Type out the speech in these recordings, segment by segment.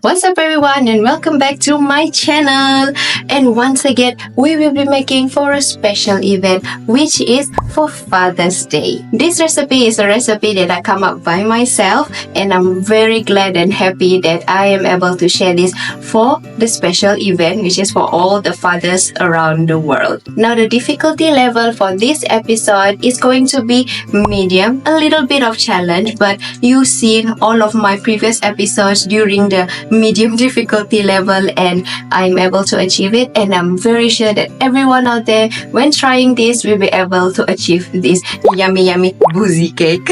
What's up everyone and welcome back to my channel. And once again, we will be making for a special event which is for Father's Day. This recipe is a recipe that I come up by myself and I'm very glad and happy that I am able to share this for the special event which is for all the fathers around the world. Now the difficulty level for this episode is going to be medium, a little bit of challenge, but you've seen all of my previous episodes during the medium difficulty level and I'm able to achieve it, and I'm very sure that everyone out there when trying this will be able to achieve this yummy boozy cake.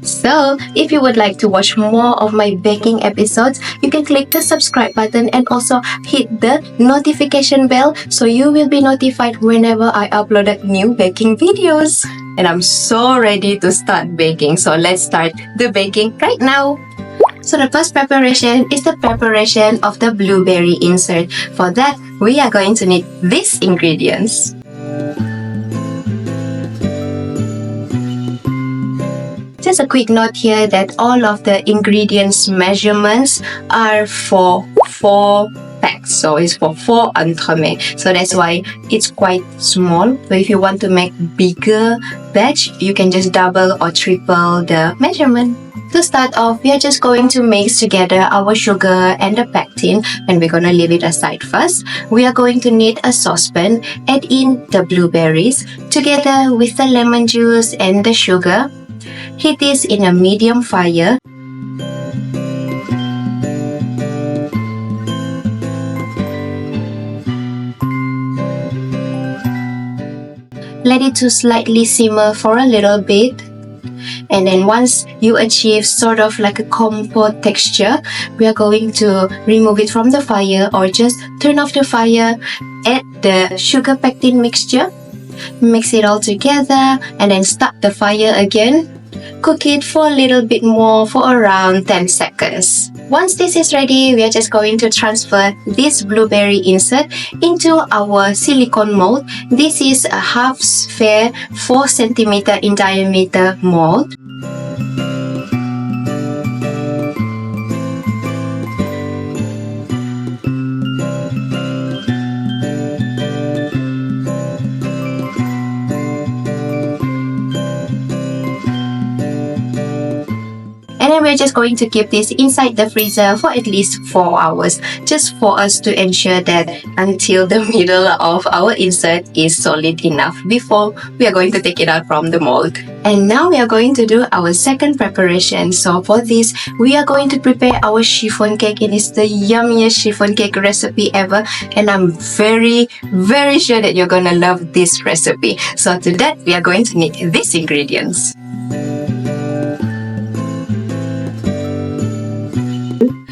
So if you would like to watch more of my baking episodes, you can click the subscribe button and also hit the notification bell so you will be notified whenever I upload new baking videos. And I'm so ready to start baking, so let's start the baking right now. So the first preparation is the preparation of the blueberry insert. For that, we are going to need these ingredients. Just a quick note here that all of the ingredients measurements are for 4 packs. So it's for 4 Entremet. So that's why it's quite small. So if you want to make bigger batch, you can just double or triple the measurement. To start off, we are just going to mix together our sugar and the pectin, and we're going to leave it aside first. We are going to need a saucepan, add in the blueberries together with the lemon juice and the sugar. Heat this in a medium fire. Let it to slightly simmer for a little bit. And then once you achieve sort of like a compote texture, we are going to remove it from the fire or just turn off the fire, add the sugar pectin mixture, mix it all together, and then start the fire again. Cook it for a little bit more for around 10 seconds. Once this is ready, we are just going to transfer this blueberry insert into our silicone mold. This is a half sphere 4 cm in diameter mold. And then we're just going to keep this inside the freezer for at least 4 hours, just for us to ensure that until the middle of our insert is solid enough before we are going to take it out from the mold. And now we are going to do our second preparation. So for this, we are going to prepare our chiffon cake. It is the yummiest chiffon cake recipe ever, and I'm very sure that you're gonna love this recipe. So to that, we are going to need these ingredients.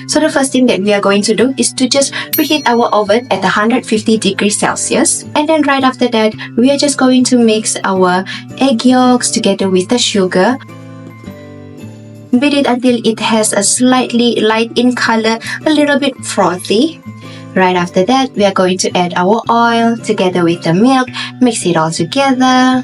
So the first thing that we are going to do is to just preheat our oven at 150 degrees Celsius. And then right after that, we are just going to mix our egg yolks together with the sugar. Beat it until it has a slightly light in color, a little bit frothy. Right after that, we are going to add our oil together with the milk, mix it all together.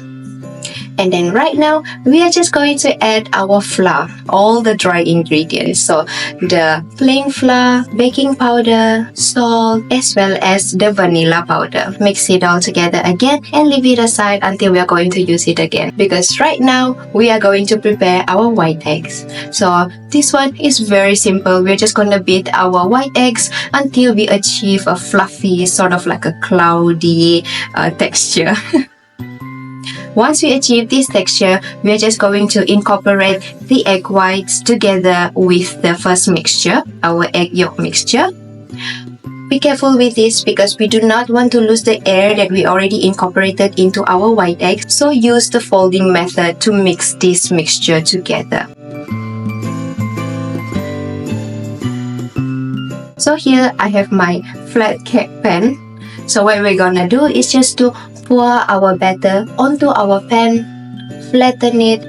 And then right now, we are just going to add our flour, all the dry ingredients. So the plain flour, baking powder, salt, as well as the vanilla powder. Mix it all together again and leave it aside until we are going to use it again. Because right now, we are going to prepare our white eggs. So this one is very simple. We're just going to beat our white eggs until we achieve a fluffy, sort of like a cloudy texture. Once we achieve this texture, we are just going to incorporate the egg whites together with the first mixture, our egg yolk mixture. Be careful with this because we do not want to lose the air that we already incorporated into our white eggs. So use the folding method to mix this mixture together. So here I have my flat cake pan. So what we're gonna do is just to pour our batter onto our pan, flatten it,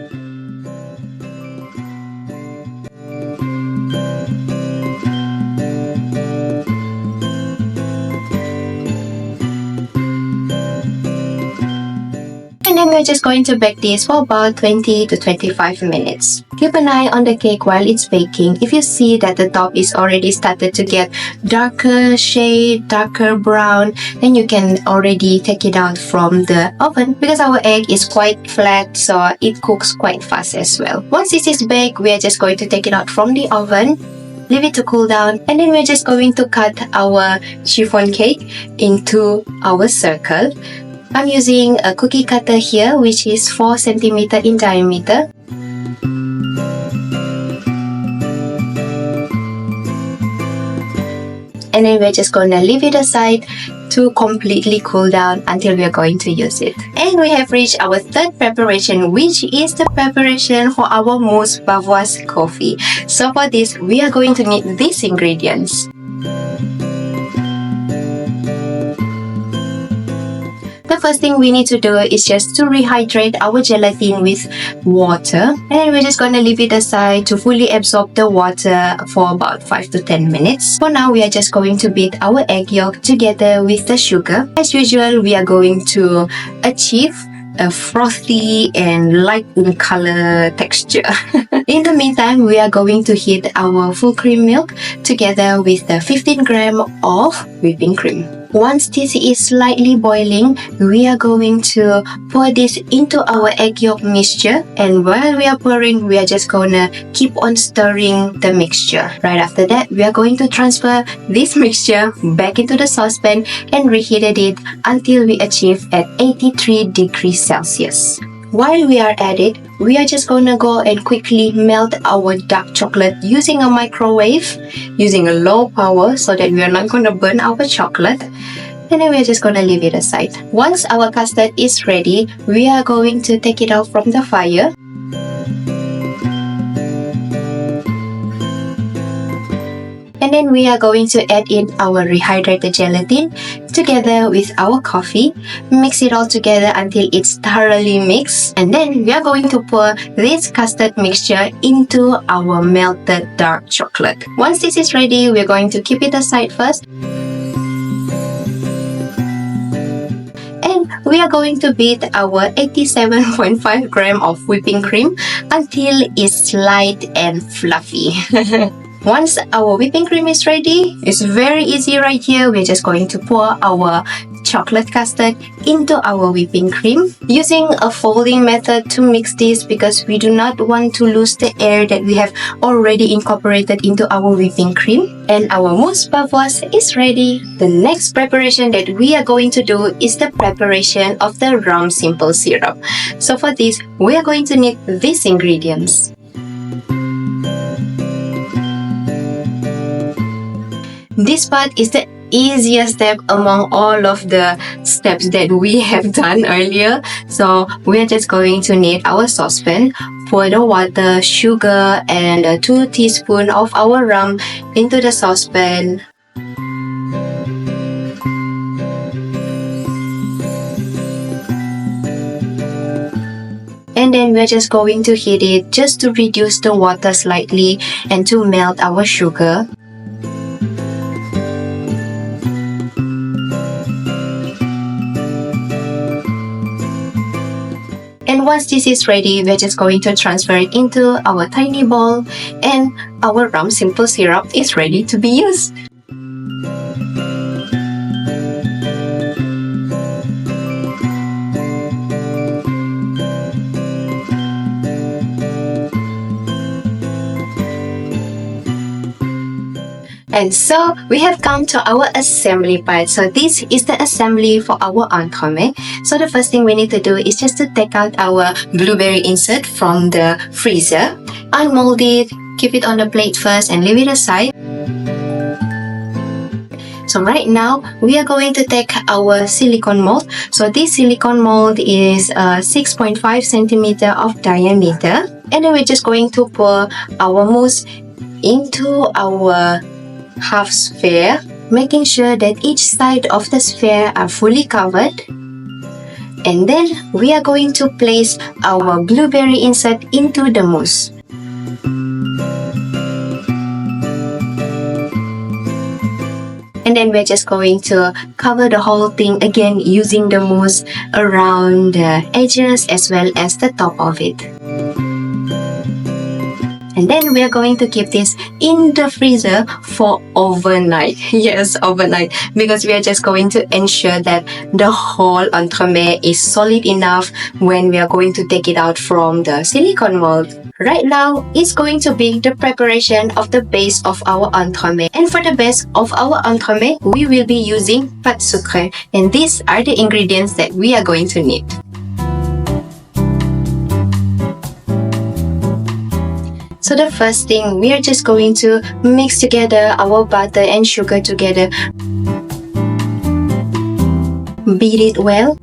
then we're just going to bake this for about 20 to 25 minutes. Keep an eye on the cake while it's baking. If you see that the top is already started to get darker shade, darker brown, then you can already take it out from the oven because our egg is quite flat, so it cooks quite fast as well. Once this is baked, we are just going to take it out from the oven, leave it to cool down, and then we're just going to cut our chiffon cake into our circle. I'm using a cookie cutter here, which is 4 cm in diameter. And then we're just gonna leave it aside to completely cool down until we're going to use it. And we have reached our third preparation, which is the preparation for our Mousse Bavaroise Coffee. So for this, we are going to need these ingredients. The first thing we need to do is just to rehydrate our gelatin with water, and then we're just going to leave it aside to fully absorb the water for about 5 to 10 minutes. For now, we are just going to beat our egg yolk together with the sugar. As usual, we are going to achieve a frothy and light in color texture. In the meantime, we are going to heat our full cream milk together with the 15 grams of whipping cream. Once this is slightly boiling, we are going to pour this into our egg yolk mixture, and while we are pouring, we are just gonna keep on stirring the mixture. Right after that, we are going to transfer this mixture back into the saucepan and reheated it until we achieve at 83 degrees Celsius. While we are at it, we are just gonna go and quickly melt our dark chocolate using a microwave, using a low power so that we are not gonna burn our chocolate. And then we're just gonna leave it aside. Once our custard is ready, we are going to take it out from the fire. And then we are going to add in our rehydrated gelatin together with our coffee. Mix it all together until it's thoroughly mixed. And then we are going to pour this custard mixture into our melted dark chocolate. Once this is ready, we're going to keep it aside first. And we are going to beat our 87.5 grams of whipping cream until it's light and fluffy. Once our whipping cream is ready, it's very easy right here. We're just going to pour our chocolate custard into our whipping cream using a folding method to mix this because we do not want to lose the air that we have already incorporated into our whipping cream. And our mousse bavaroise is ready. The next preparation that we are going to do is the preparation of the rum simple syrup. So for this, we are going to need these ingredients. This part is the easiest step among all of the steps that we have done earlier. So we're just going to need our saucepan, pour the water, sugar, and 2 teaspoons of our rum into the saucepan. And then we're just going to heat it just to reduce the water slightly and to melt our sugar. And once this is ready, we're just going to transfer it into our tiny bowl, and our rum simple syrup is ready to be used. And so we have come to our assembly part. So this is the assembly for our Entremet. So the first thing we need to do is just to take out our blueberry insert from the freezer, unmold it, keep it on the plate first and leave it aside. So right now, we are going to take our silicone mold. So this silicone mold is 6.5 centimeter of diameter. And then we're just going to pour our mousse into our half sphere, making sure that each side of the sphere are fully covered. And then we are going to place our blueberry insert into the mousse. And then we're just going to cover the whole thing again using the mousse around the edges as well as the top of it. And then we are going to keep this in the freezer for overnight. Yes, overnight. Because we are just going to ensure that the whole entremet is solid enough when we are going to take it out from the silicone mold. Right now, it's going to be the preparation of the base of our entremet. And for the base of our entremet, we will be using pate sucree. And these are the ingredients that we are going to need. So the first thing, we are just going to mix together our butter and sugar together. Beat it well.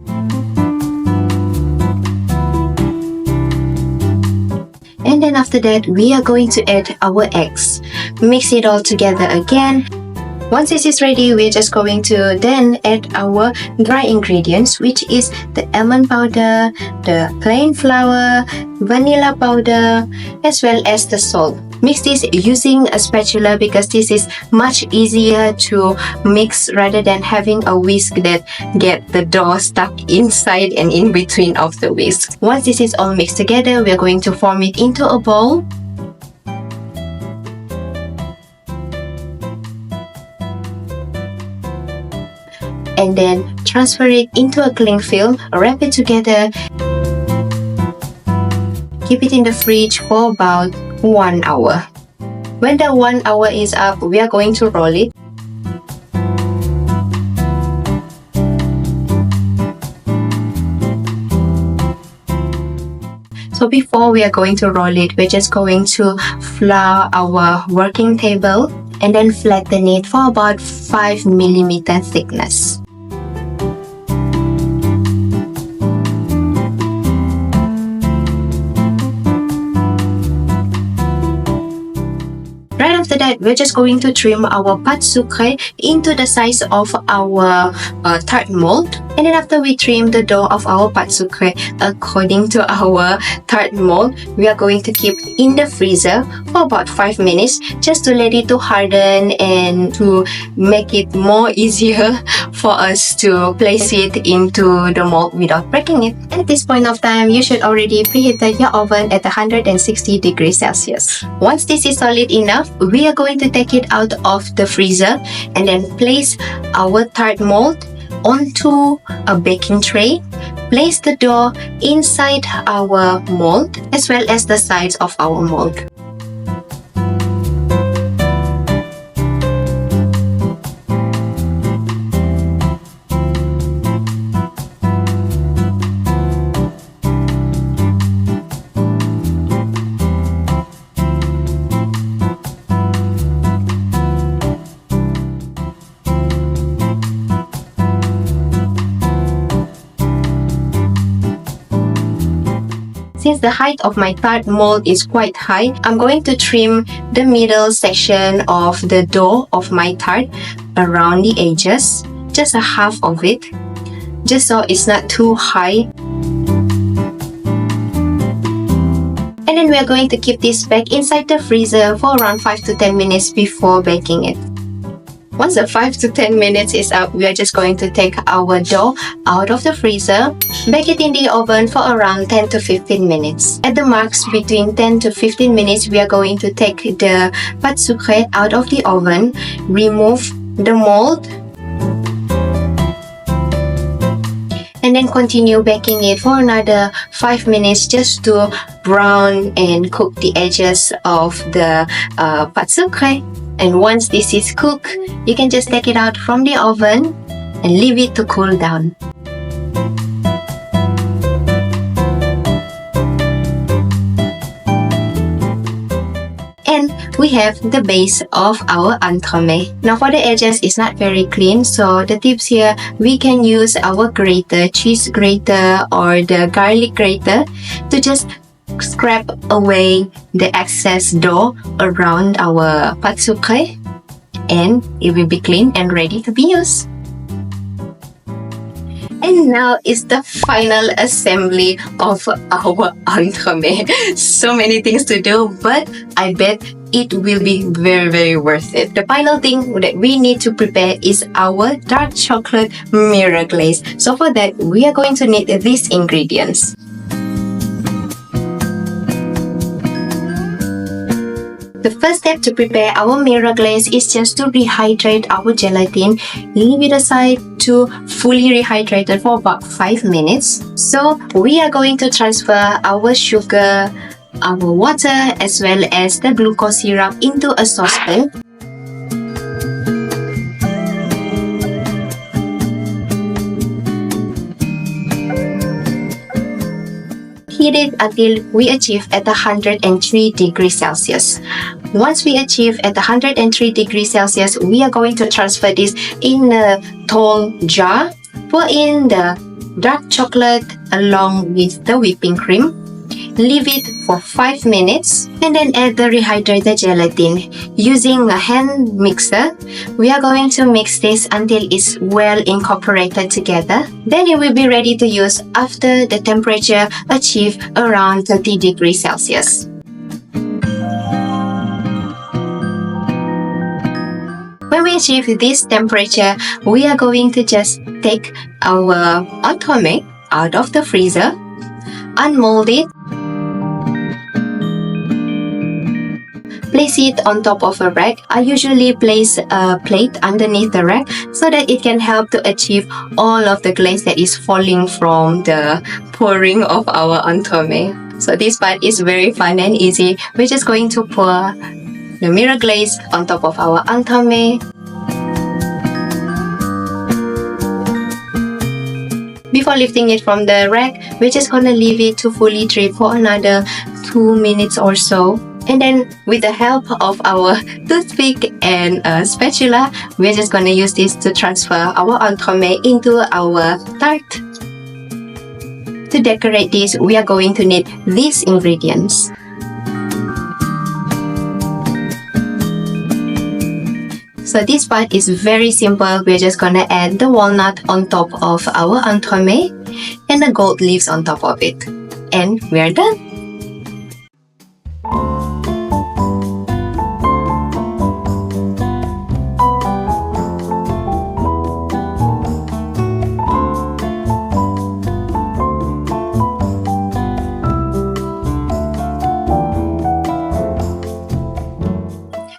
And then after that, we are going to add our eggs. Mix it all together again. Once this is ready, we're just going to then add our dry ingredients, which is the almond powder, the plain flour, vanilla powder, as well as the salt. Mix this using a spatula because this is much easier to mix rather than having a whisk that get the dough stuck inside and in between of the whisk. Once this is all mixed together, we're going to form it into a bowl. And then transfer it into a cling film, wrap it together, keep it in the fridge for about 1 hour. When the 1 hour is up, we are going to roll it. So before we are going to roll it, we're just going to flour our working table and then flatten it for about 5mm thickness. Right after that, we're just going to trim our pate sucree into the size of our tart mold. And then after we trim the dough of our pate sucree according to our tart mold, we are going to keep in the freezer for about 5 minutes just to let it to harden and to make it more easier for us to place it into the mold without breaking it. At this point of time, you should already preheat your oven at 160 degrees Celsius. Once this is solid enough, we are going to take it out of the freezer and then place our tart mold onto a baking tray. Place the dough inside our mold as well as the sides of our mold. Since the height of my tart mold is quite high, I'm going to trim the middle section of the dough of my tart around the edges, just a half of it, just so it's not too high. And then we're going to keep this back inside the freezer for around 5 to 10 minutes before baking it. Once the 5 to 10 minutes is up, we are just going to take our dough out of the freezer, bake it in the oven for around 10 to 15 minutes. At the marks between 10 to 15 minutes, we are going to take the pate sucree out of the oven, remove the mold, and then continue baking it for another 5 minutes just to brown and cook the edges of the pate sucree. And once this is cooked, you can just take it out from the oven and leave it to cool down. And we have the base of our entremet. Now for the edges, it's not very clean, so the tips here, we can use our grater, cheese grater or the garlic grater to just scrape away the excess dough around our pate sucree, and it will be clean and ready to be used. And now is the final assembly of our entremet. So many things to do, but I bet it will be very worth it. The final thing that we need to prepare is our dark chocolate mirror glaze. So for that, we are going to need these ingredients. The first step to prepare our mirror glaze is just to rehydrate our gelatin. Leave it aside to fully rehydrate it for about 5 minutes. So we are going to transfer our sugar, our water, as well as the glucose syrup into a saucepan. Heat it until we achieve at 103 degrees Celsius. Once we achieve at 103 degrees Celsius, we are going to transfer this in a tall jar. Pour in the dark chocolate along with the whipping cream. Leave it for 5 minutes and then add the rehydrated gelatin. Using a hand mixer, we are going to mix this until it's well incorporated together. Then it will be ready to use after the temperature achieved around 30 degrees Celsius. When we achieve this temperature, we are going to just take our Entremet out of the freezer, unmold it, place it on top of a rack. I usually place a plate underneath the rack so that it can help to achieve all of the glaze that is falling from the pouring of our Entremet. So this part is very fun and easy. We're just going to pour the mirror glaze on top of our Entremet. Before lifting it from the rack, we're just gonna leave it to fully drip for another 2 minutes or so. And then with the help of our toothpick and a spatula, we're just gonna use this to transfer our Entremet into our tart. To decorate this, we are going to need these ingredients. So this part is very simple. We're just gonna add the walnut on top of our Entremet and the gold leaves on top of it. And we're done!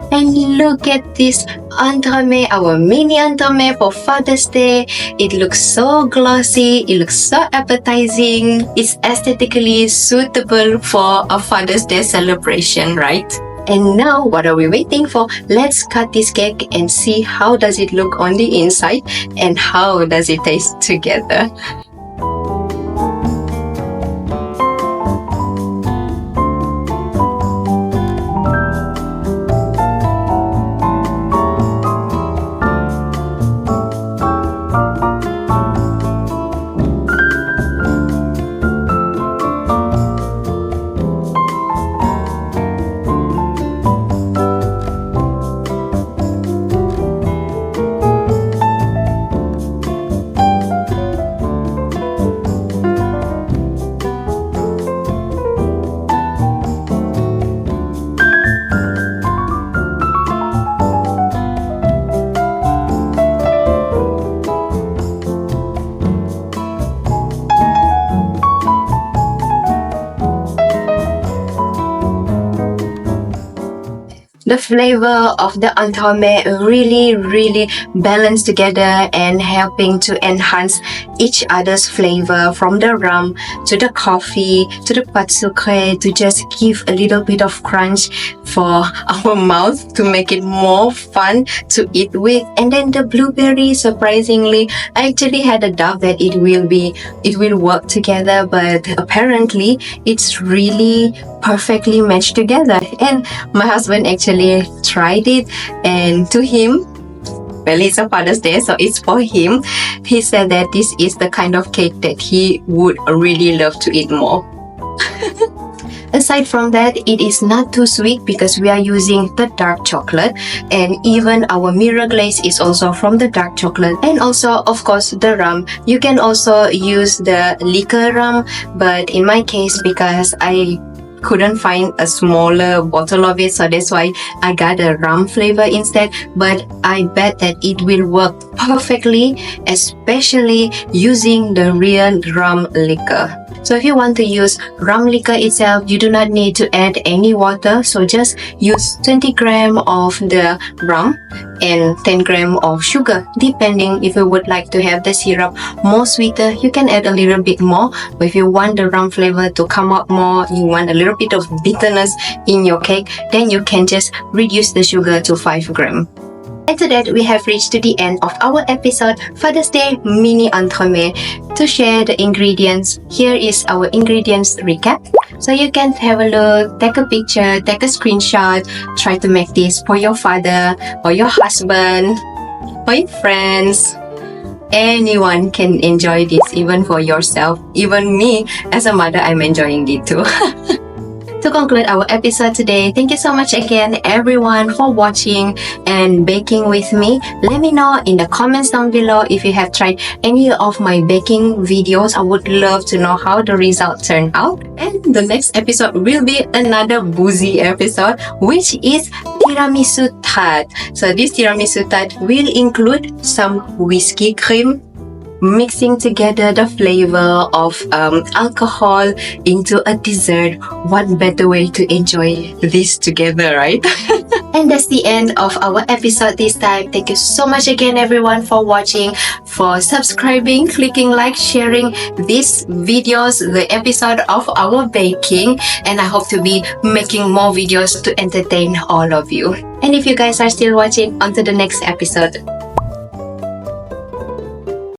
And look at this Entremet, our mini Entremet for Father's Day. It looks so glossy, it looks so appetizing. It's aesthetically suitable for a Father's Day celebration, right? And now, what are we waiting for? Let's cut this cake and see how does it look on the inside and how does it taste together. The flavor of the Entremet really balance together and helping to enhance each other's flavor, from the rum to the coffee to the pate sucree, to just give a little bit of crunch for our mouth to make it more fun to eat with. And then the blueberry, surprisingly, I actually had a doubt that it will work together, but apparently it's really perfectly matched together. And my husband actually tried it, and to him, well, it's a Father's Day, so it's for him. He said that this is the kind of cake that he would really love to eat more. Aside from that, it is not too sweet because we are using the dark chocolate, and even our mirror glaze is also from the dark chocolate. And also, of course, the rum. You can also use the liquor rum, but in my case, because I couldn't find a smaller bottle of it, so that's why I got a rum flavor instead. But I bet that it will work perfectly, especially using the real rum liquor. So if you want to use rum liquor itself, you do not need to add any water. So just use 20 gram of the rum and 10 gram of sugar, depending. If you would like to have the syrup more sweeter, you can add a little bit more. But if you want the rum flavor to come out more, you want a little bit of bitterness in your cake, then you can just reduce the sugar to 5 gram. And to that, we have reached to the end of our episode Father's Day mini entremet. To share the ingredients, here is our ingredients recap. So you can have a look, take a picture, take a screenshot, try to make this for your father or your husband or your friends. Anyone can enjoy this, even for yourself. Even me, as a mother, I'm enjoying it too. To conclude our episode today, thank you so much again everyone for watching and baking with me. Let me know in the comments down below if you have tried any of my baking videos. I would love to know how the result turned out. And the next episode will be another boozy episode, which is tiramisu tart. So this tiramisu tart will include some whiskey cream, mixing together the flavor of alcohol into a dessert. What better way to enjoy this together, right? And that's the end of our episode this time. Thank you so much again everyone for watching, for subscribing, clicking like, sharing these videos, the episode of our baking, and I hope to be making more videos to entertain all of you. And if you guys are still watching, on to the next episode.